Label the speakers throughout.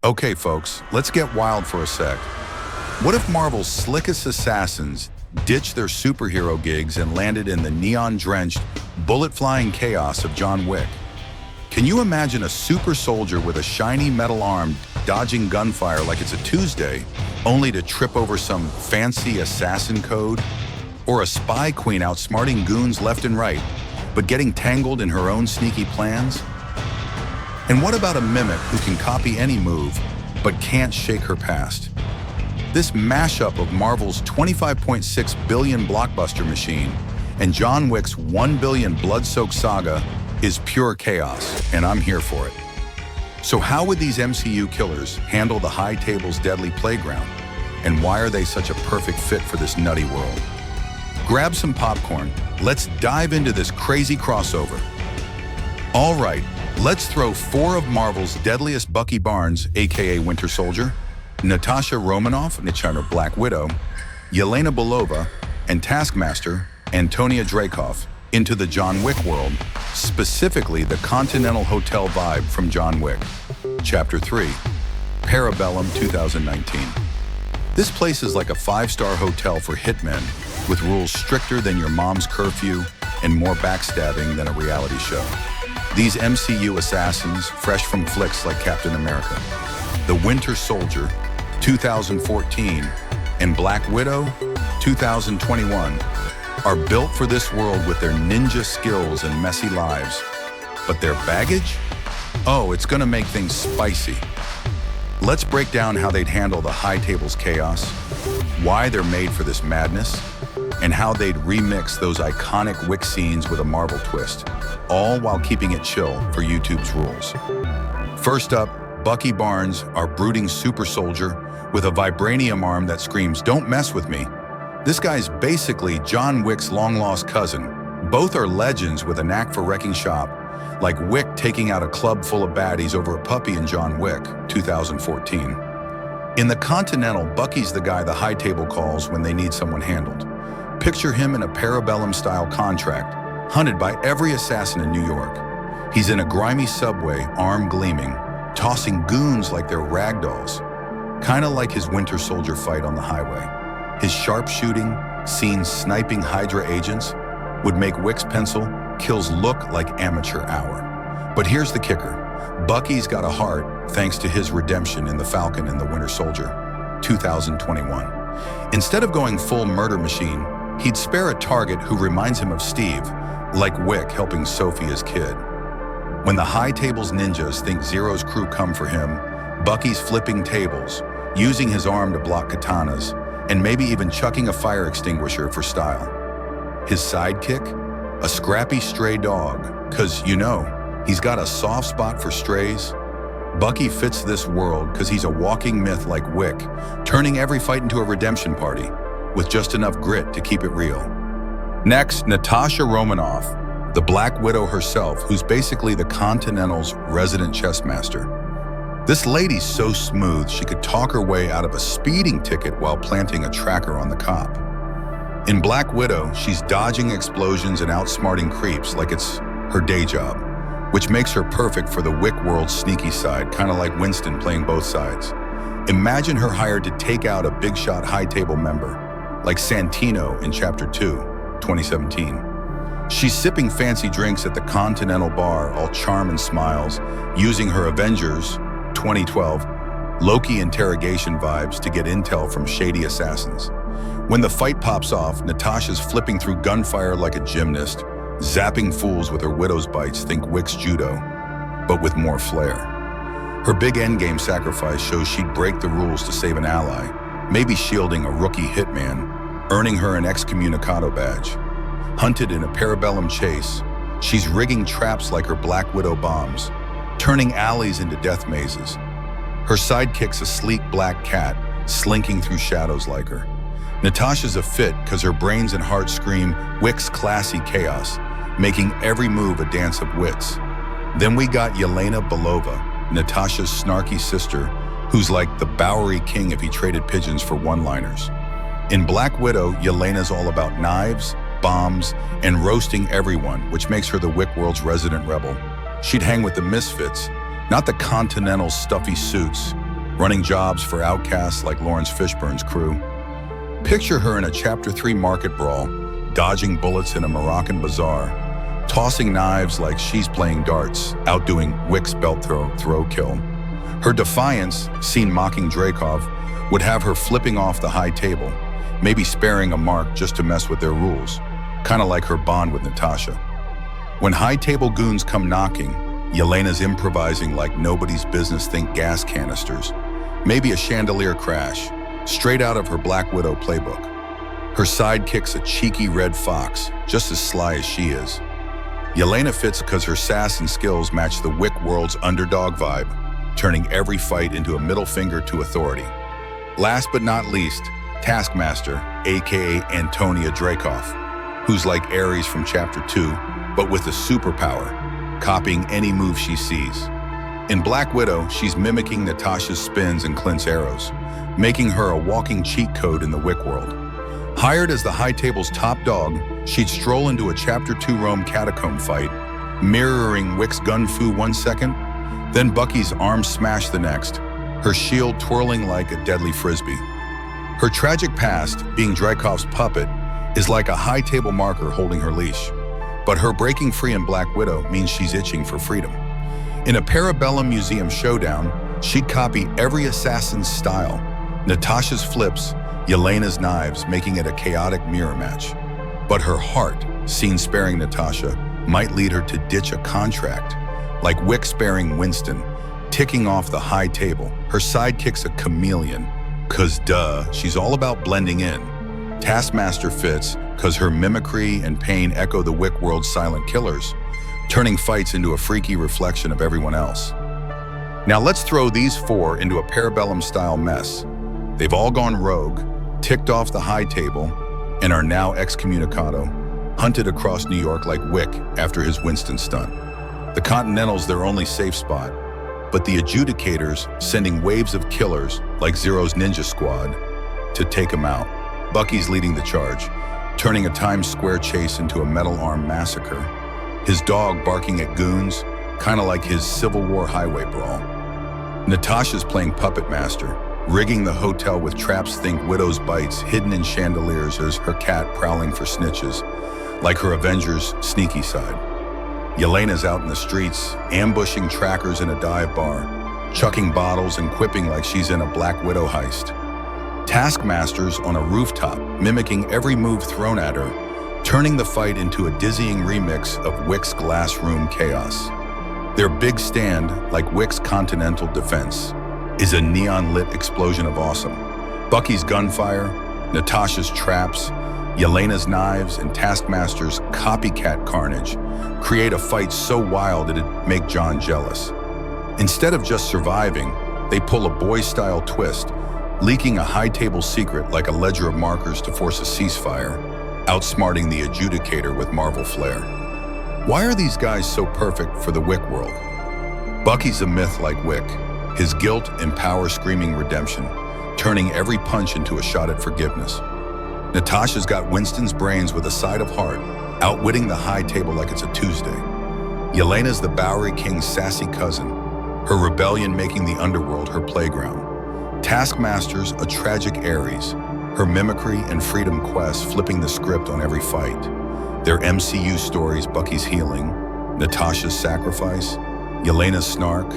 Speaker 1: Okay, folks, let's get wild for a sec. What if Marvel's slickest assassins ditched their superhero gigs and landed in the neon-drenched, bullet-flying chaos of John Wick? Can you imagine a super soldier with a shiny metal arm dodging gunfire like it's a Tuesday, only to trip over some fancy assassin code? Or a spy queen outsmarting goons left and right, but getting tangled in her own sneaky plans? And what about a mimic who can copy any move, but can't shake her past? This mashup of Marvel's $25.6 billion blockbuster machine and John Wick's $1 billion blood-soaked saga is pure chaos, and I'm here for it. So how would these MCU killers handle the high table's deadly playground? And why are they such a perfect fit for this nutty world? Grab some popcorn, let's dive into this crazy crossover. All right, let's throw four of Marvel's deadliest Bucky Barnes, aka Winter Soldier, Natasha Romanoff, Black Widow, Yelena Belova, and Taskmaster, Antonia Dreykov, into the John Wick world, specifically the Continental Hotel vibe from John Wick. Chapter 3, Parabellum 2019. This place is like a five-star hotel for hitmen, with rules stricter than your mom's curfew and more backstabbing than a reality show. These MCU assassins, fresh from flicks like Captain America, The Winter Soldier, 2014, and Black Widow, 2021, are built for this world with their ninja skills and messy lives. But their baggage? Oh, it's gonna make things spicy. Let's break down how they'd handle the high table's chaos, why they're made for this madness, and how they'd remix those iconic Wick scenes with a Marvel twist, all while keeping it chill for YouTube's rules. First up, Bucky Barnes, our brooding super soldier with a vibranium arm that screams, "Don't mess with me." This guy's basically John Wick's long-lost cousin. Both are legends with a knack for wrecking shop, like Wick taking out a club full of baddies over a puppy in John Wick, 2014. In the Continental, Bucky's the guy the high table calls when they need someone handled. Picture him in a Parabellum-style contract, hunted by every assassin in New York. He's in a grimy subway, arm gleaming, tossing goons like they're ragdolls, kinda like his Winter Soldier fight on the highway. His sharpshooting, seen sniping Hydra agents, would make Wick's pencil kills look like amateur hour. But here's the kicker. Bucky's got a heart thanks to his redemption in The Falcon and the Winter Soldier, 2021. Instead of going full murder machine, he'd spare a target who reminds him of Steve, like Wick helping Sophia's kid. When the high table's ninjas think Zero's crew come for him, Bucky's flipping tables, using his arm to block katanas, and maybe even chucking a fire extinguisher for style. His sidekick? A scrappy stray dog, 'cause he's got a soft spot for strays. Bucky fits this world because he's a walking myth like Wick, turning every fight into a redemption party, with just enough grit to keep it real. Next, Natasha Romanoff, the Black Widow herself, who's basically the Continental's resident chess master. This lady's so smooth she could talk her way out of a speeding ticket while planting a tracker on the cop. In Black Widow, she's dodging explosions and outsmarting creeps like it's her day job, which makes her perfect for the Wick world's sneaky side, kind of like Winston playing both sides. Imagine her hired to take out a big shot high table member, like Santino in Chapter 2, 2017. She's sipping fancy drinks at the Continental bar, all charm and smiles, using her Avengers 2012 Loki interrogation vibes to get intel from shady assassins. When the fight pops off, Natasha's flipping through gunfire like a gymnast, zapping fools with her widow's bites, think Wick's judo, but with more flair. Her big endgame sacrifice shows she'd break the rules to save an ally, maybe shielding a rookie hitman, earning her an excommunicado badge. Hunted in a Parabellum chase, she's rigging traps like her Black Widow bombs, turning alleys into death mazes. Her sidekick's a sleek black cat, slinking through shadows like her. Natasha's a fit because her brains and heart scream Wick's classy chaos, making every move a dance of wits. Then we got Yelena Belova, Natasha's snarky sister, who's like the Bowery king if he traded pigeons for one-liners. In Black Widow, Yelena's all about knives, bombs, and roasting everyone, which makes her the Wick world's resident rebel. She'd hang with the misfits, not the Continental stuffy suits, running jobs for outcasts like Lawrence Fishburne's crew. Picture her in a Chapter 3 market brawl, dodging bullets in a Moroccan bazaar, tossing knives like she's playing darts, outdoing Wick's belt throw kill. Her defiance, seen mocking Dreykov, would have her flipping off the high table, maybe sparing a mark just to mess with their rules, kind of like her bond with Natasha. When high table goons come knocking, Yelena's improvising like nobody's business. Think gas canisters, maybe a chandelier crash, straight out of her Black Widow playbook. Her sidekick's a cheeky red fox, just as sly as she is. Yelena fits because her sass and skills match the Wick world's underdog vibe, turning every fight into a middle finger to authority. Last but not least, Taskmaster, aka Antonia Dreykov, who's like Ares from Chapter 2, but with a superpower, copying any move she sees. In Black Widow, she's mimicking Natasha's spins and Clint's arrows, making her a walking cheat code in the Wick world. Hired as the high table's top dog, she'd stroll into a Chapter 2 Rome catacomb fight, mirroring Wick's gun fu 1 second, then Bucky's arm smash the next, her shield twirling like a deadly frisbee. Her tragic past, being Dreykov's puppet, is like a high table marker holding her leash. But her breaking free in Black Widow means she's itching for freedom. In a Parabellum Museum showdown, she'd copy every assassin's style, Natasha's flips, Yelena's knives, making it a chaotic mirror match. But her heart, seen sparing Natasha, might lead her to ditch a contract, like Wick sparing Winston, ticking off the high table. Her sidekick's a chameleon, 'cause duh, she's all about blending in. Taskmaster fits, 'cause her mimicry and pain echo the Wick world's silent killers, turning fights into a freaky reflection of everyone else. Now let's throw these four into a Parabellum-style mess. They've all gone rogue, ticked off the high table, and are now excommunicado, hunted across New York like Wick after his Winston stunt. The Continental's their only safe spot, but the adjudicators sending waves of killers like Zero's Ninja Squad to take him out. Bucky's leading the charge, turning a Times Square chase into a metal-armed massacre, his dog barking at goons, kind of like his Civil War highway brawl. Natasha's playing puppet master, rigging the hotel with traps. Think Widow's bites hidden in chandeliers as her cat prowling for snitches, like her Avengers' sneaky side. Yelena's out in the streets, ambushing trackers in a dive bar, chucking bottles and quipping like she's in a Black Widow heist. Taskmaster's on a rooftop, mimicking every move thrown at her, turning the fight into a dizzying remix of Wick's glass room chaos. Their big stand, like Wick's continental defense, is a neon-lit explosion of awesome. Bucky's gunfire, Natasha's traps, Yelena's knives, and Taskmaster's copycat carnage create a fight so wild it'd make John jealous. Instead of just surviving, they pull a boy-style twist, leaking a high-table secret like a ledger of markers to force a ceasefire, outsmarting the adjudicator with Marvel flair. Why are these guys so perfect for the Wick world? Bucky's a myth like Wick, his guilt and power screaming redemption, turning every punch into a shot at forgiveness. Natasha's got Winston's brains with a side of heart, outwitting the high table like it's a Tuesday. Yelena's the Bowery King's sassy cousin, her rebellion making the underworld her playground. Taskmaster's a tragic Ares, her mimicry and freedom quest flipping the script on every fight. Their MCU stories, Bucky's healing, Natasha's sacrifice, Yelena's snark,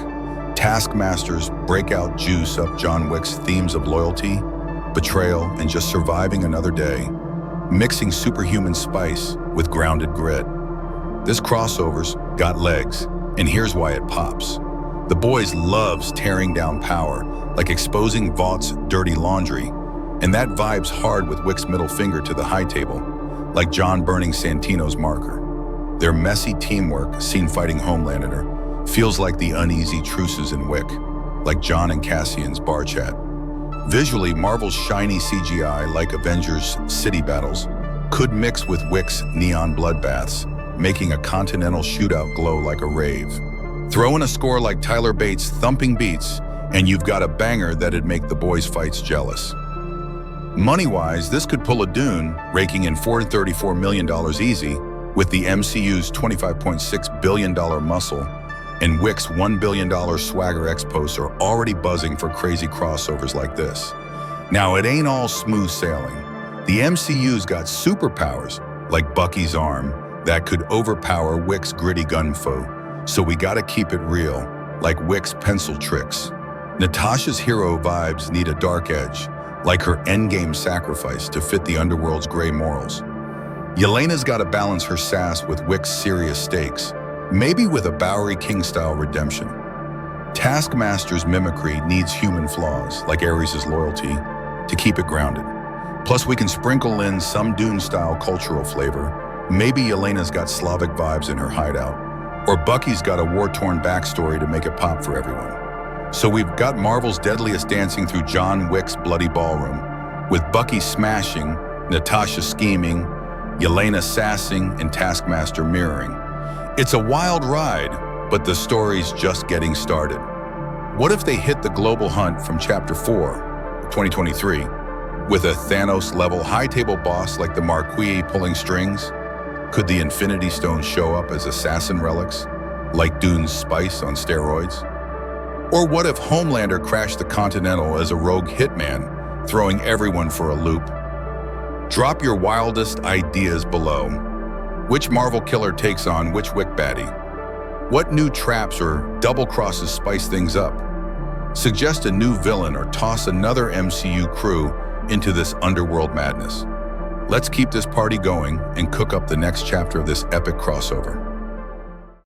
Speaker 1: Taskmaster's breakout juice up John Wick's themes of loyalty, betrayal, and just surviving another day, mixing superhuman spice with grounded grit. This crossover's got legs, and here's why it pops. The boys loves tearing down power, like exposing Vaught's dirty laundry, and that vibes hard with Wick's middle finger to the high table, like John burning Santino's marker. Their messy teamwork, seen fighting Homelander, feels like the uneasy truces in Wick, like John and Cassian's bar chat. Visually, Marvel's shiny CGI, like Avengers' city battles, could mix with Wick's neon bloodbaths, making a continental shootout glow like a rave. Throw in a score like Tyler Bates' thumping beats, and you've got a banger that'd make the boys' fights jealous. Money-wise, this could pull a Dune, raking in $434 million easy, with the MCU's $25.6 billion muscle, And Wick's $1 billion Swagger X posts are already buzzing for crazy crossovers like this. Now, it ain't all smooth sailing. The MCU's got superpowers, like Bucky's arm, that could overpower Wick's gritty gun foe. So we gotta keep it real, like Wick's pencil tricks. Natasha's hero vibes need a dark edge, like her endgame sacrifice to fit the underworld's gray morals. Yelena's gotta balance her sass with Wick's serious stakes, maybe with a Bowery King-style redemption. Taskmaster's mimicry needs human flaws, like Ares' loyalty, to keep it grounded. Plus, we can sprinkle in some Dune-style cultural flavor. Maybe Yelena's got Slavic vibes in her hideout, or Bucky's got a war-torn backstory to make it pop for everyone. So we've got Marvel's deadliest dancing through John Wick's bloody ballroom, with Bucky smashing, Natasha scheming, Yelena sassing, and Taskmaster mirroring. It's a wild ride, but the story's just getting started. What if they hit the global hunt from Chapter 4, 2023, with a Thanos-level high-table boss like the Marquis pulling strings? Could the Infinity Stones show up as assassin relics, like Dune's spice on steroids? Or what if Homelander crashed the Continental as a rogue hitman, throwing everyone for a loop? Drop your wildest ideas below. Which Marvel killer takes on which Wick baddie? What new traps or double crosses spice things up? Suggest a new villain or toss another MCU crew into this underworld madness. Let's keep this party going and cook up the next chapter of this epic crossover.